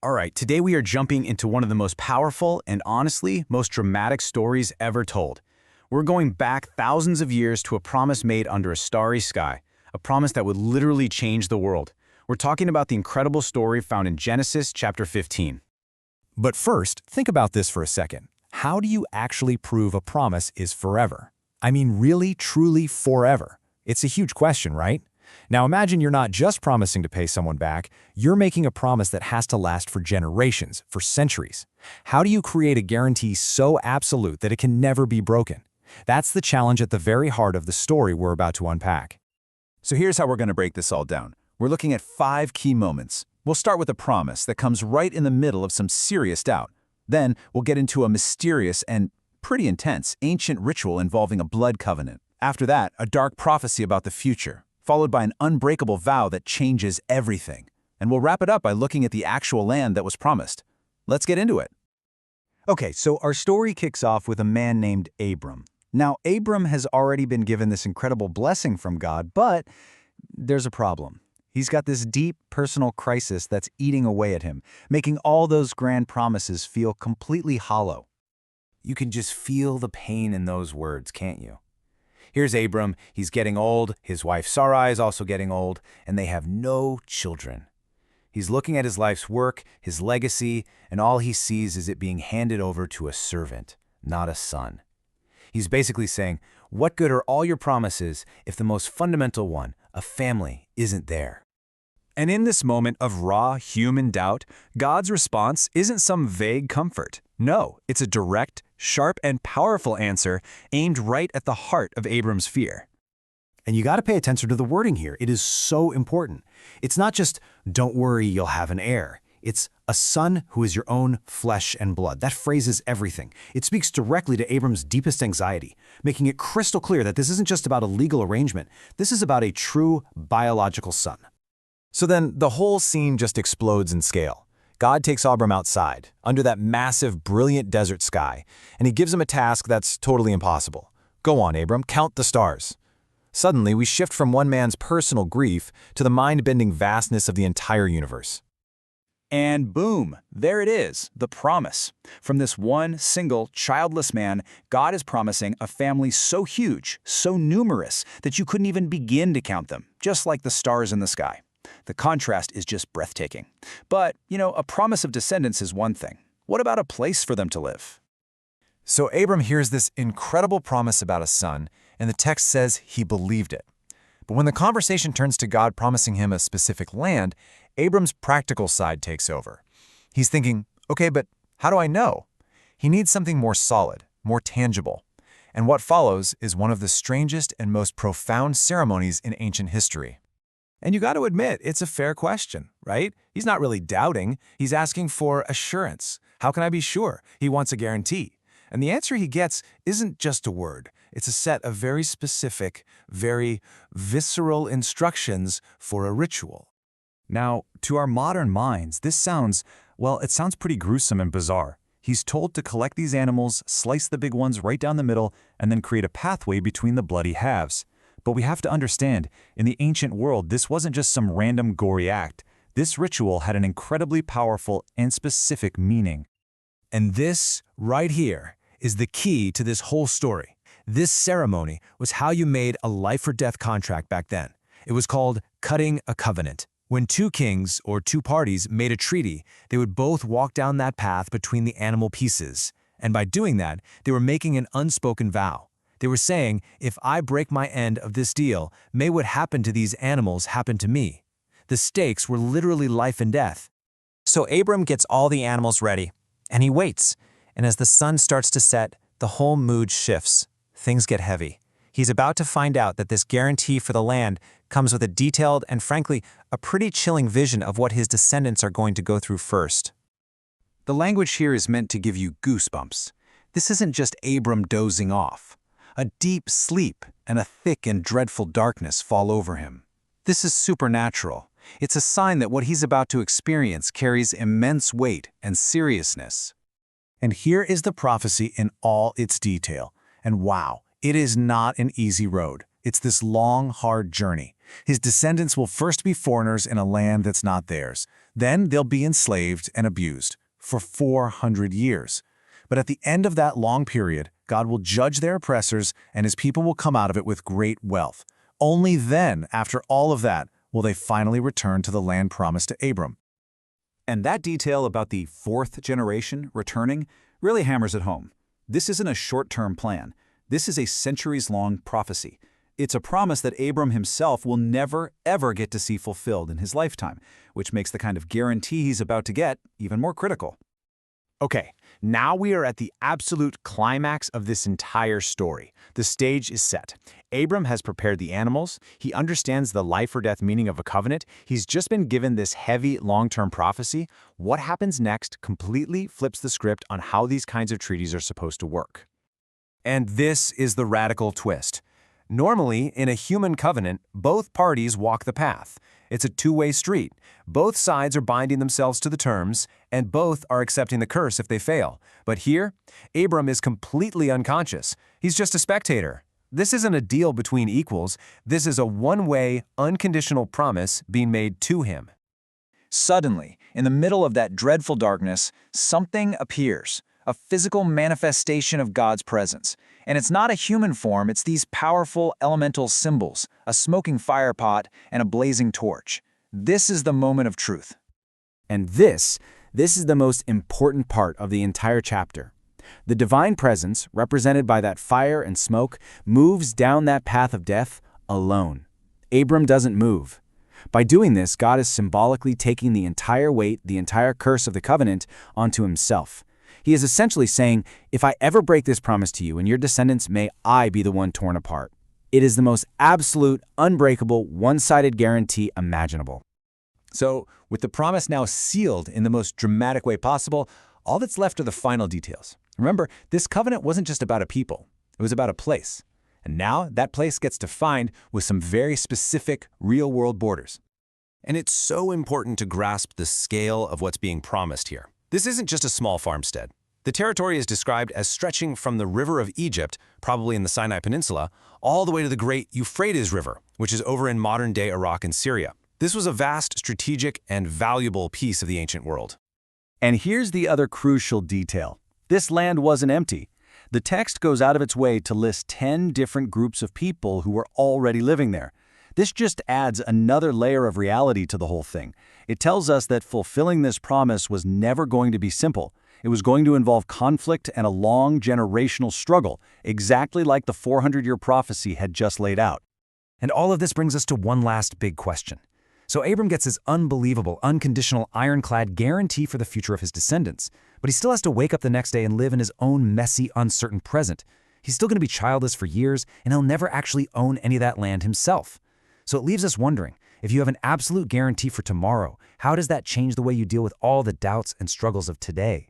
All right, today we are jumping into one of the most powerful and honestly, most dramatic stories ever told. We're going back thousands of years to a promise made under a starry sky, a promise that would literally change the world. We're talking about the incredible story found in Genesis chapter 15. But first, think about this for a second. How do you actually prove a promise is forever? I mean, really, truly forever? It's a huge question, right? Now imagine you're not just promising to pay someone back, you're making a promise that has to last for generations, for centuries. How do you create a guarantee so absolute that it can never be broken? That's the challenge at the very heart of the story we're about to unpack. So here's how we're going to break this all down. We're looking at 5 key moments. We'll start with a promise that comes right in the middle of some serious doubt. Then we'll get into a mysterious and pretty intense ancient ritual involving a blood covenant. After that, a dark prophecy about the future, followed by an unbreakable vow that changes everything. And we'll wrap it up by looking at the actual land that was promised. Let's get into it. Okay, so our story kicks off with a man named Abram. Now, Abram has already been given this incredible blessing from God, but there's a problem. He's got this deep personal crisis that's eating away at him, making all those grand promises feel completely hollow. You can just feel the pain in those words, can't you? Here's Abram, he's getting old, his wife Sarai is also getting old, and they have no children. He's looking at his life's work, his legacy, and all he sees is it being handed over to a servant, not a son. He's basically saying, what good are all your promises if the most fundamental one, a family, isn't there? And in this moment of raw human doubt, God's response isn't some vague comfort. No, it's a direct, sharp, and powerful answer aimed right at the heart of Abram's fear. And you got to pay attention to the wording here. It is so important. It's not just, don't worry, you'll have an heir. It's a son who is your own flesh and blood. That phrase is everything. It speaks directly to Abram's deepest anxiety, making it crystal clear that this isn't just about a legal arrangement. This is about a true biological son. So then the whole scene just explodes in scale. God takes Abram outside, under that massive, brilliant desert sky, and he gives him a task that's totally impossible. Go on, Abram, count the stars. Suddenly, we shift from one man's personal grief to the mind-bending vastness of the entire universe. And boom, there it is, the promise. From this one single, childless man, God is promising a family so huge, so numerous, that you couldn't even begin to count them, just like the stars in the sky. The contrast is just breathtaking. But, a promise of descendants is one thing. What about a place for them to live? So Abram hears this incredible promise about a son, and the text says he believed it. But when the conversation turns to God promising him a specific land, Abram's practical side takes over. He's thinking, okay, but how do I know? He needs something more solid, more tangible. And what follows is one of the strangest and most profound ceremonies in ancient history. And you got to admit, it's a fair question, right? He's not really doubting. He's asking for assurance. How can I be sure? He wants a guarantee. And the answer he gets isn't just a word. It's a set of very specific, very visceral instructions for a ritual. Now, to our modern minds, this sounds pretty gruesome and bizarre. He's told to collect these animals, slice the big ones right down the middle, and then create a pathway between the bloody halves. But we have to understand, in the ancient world, this wasn't just some random gory act. This ritual had an incredibly powerful and specific meaning. And this, right here, is the key to this whole story. This ceremony was how you made a life-or-death contract back then. It was called cutting a covenant. When two kings, or two parties, made a treaty, they would both walk down that path between the animal pieces. And by doing that, they were making an unspoken vow. They were saying, if I break my end of this deal, may what happened to these animals happen to me. The stakes were literally life and death. So Abram gets all the animals ready, and he waits. And as the sun starts to set, the whole mood shifts. Things get heavy. He's about to find out that this guarantee for the land comes with a detailed and, frankly, a pretty chilling vision of what his descendants are going to go through first. The language here is meant to give you goosebumps. This isn't just Abram dozing off. A deep sleep and a thick and dreadful darkness fall over him. This is supernatural. It's a sign that what he's about to experience carries immense weight and seriousness. And here is the prophecy in all its detail. And wow, it is not an easy road. It's this long, hard journey. His descendants will first be foreigners in a land that's not theirs. Then they'll be enslaved and abused for 400 years. But at the end of that long period, God will judge their oppressors and his people will come out of it with great wealth. Only then, after all of that, will they finally return to the land promised to Abram. And that detail about the fourth generation returning really hammers it home. This isn't a short-term plan. This is a centuries-long prophecy. It's a promise that Abram himself will never, ever get to see fulfilled in his lifetime, which makes the kind of guarantee he's about to get even more critical. Okay, now we are at the absolute climax of this entire story. The stage is set. Abram has prepared the animals. He understands the life or death meaning of a covenant. He's just been given this heavy, long-term prophecy. What happens next completely flips the script on how these kinds of treaties are supposed to work. And this is the radical twist. Normally, in a human covenant, both parties walk the path. It's a two-way street. Both sides are binding themselves to the terms, and both are accepting the curse if they fail. But here, Abram is completely unconscious. He's just a spectator. This isn't a deal between equals. This is a one-way, unconditional promise being made to him. Suddenly, in the middle of that dreadful darkness, something appears, a physical manifestation of God's presence. And it's not a human form, it's these powerful elemental symbols, a smoking fire pot and a blazing torch. This is the moment of truth. And this is the most important part of the entire chapter. The divine presence, represented by that fire and smoke, moves down that path of death alone. Abram doesn't move. By doing this, God is symbolically taking the entire weight, the entire curse of the covenant, onto himself. He is essentially saying, if I ever break this promise to you and your descendants, may I be the one torn apart. It is the most absolute, unbreakable, one-sided guarantee imaginable. So, with the promise now sealed in the most dramatic way possible, all that's left are the final details. Remember, this covenant wasn't just about a people, it was about a place. And now that place gets defined with some very specific real-world borders. And it's so important to grasp the scale of what's being promised here. This isn't just a small farmstead. The territory is described as stretching from the river of Egypt, probably in the Sinai Peninsula, all the way to the great Euphrates River, which is over in modern-day Iraq and Syria. This was a vast, strategic, and valuable piece of the ancient world. And here's the other crucial detail. This land wasn't empty. The text goes out of its way to list 10 different groups of people who were already living there. This just adds another layer of reality to the whole thing. It tells us that fulfilling this promise was never going to be simple. It was going to involve conflict and a long generational struggle, exactly like the 400-year prophecy had just laid out. And all of this brings us to one last big question. So Abram gets his unbelievable, unconditional, ironclad guarantee for the future of his descendants, but he still has to wake up the next day and live in his own messy, uncertain present. He's still going to be childless for years, and he'll never actually own any of that land himself. So it leaves us wondering, if you have an absolute guarantee for tomorrow, how does that change the way you deal with all the doubts and struggles of today?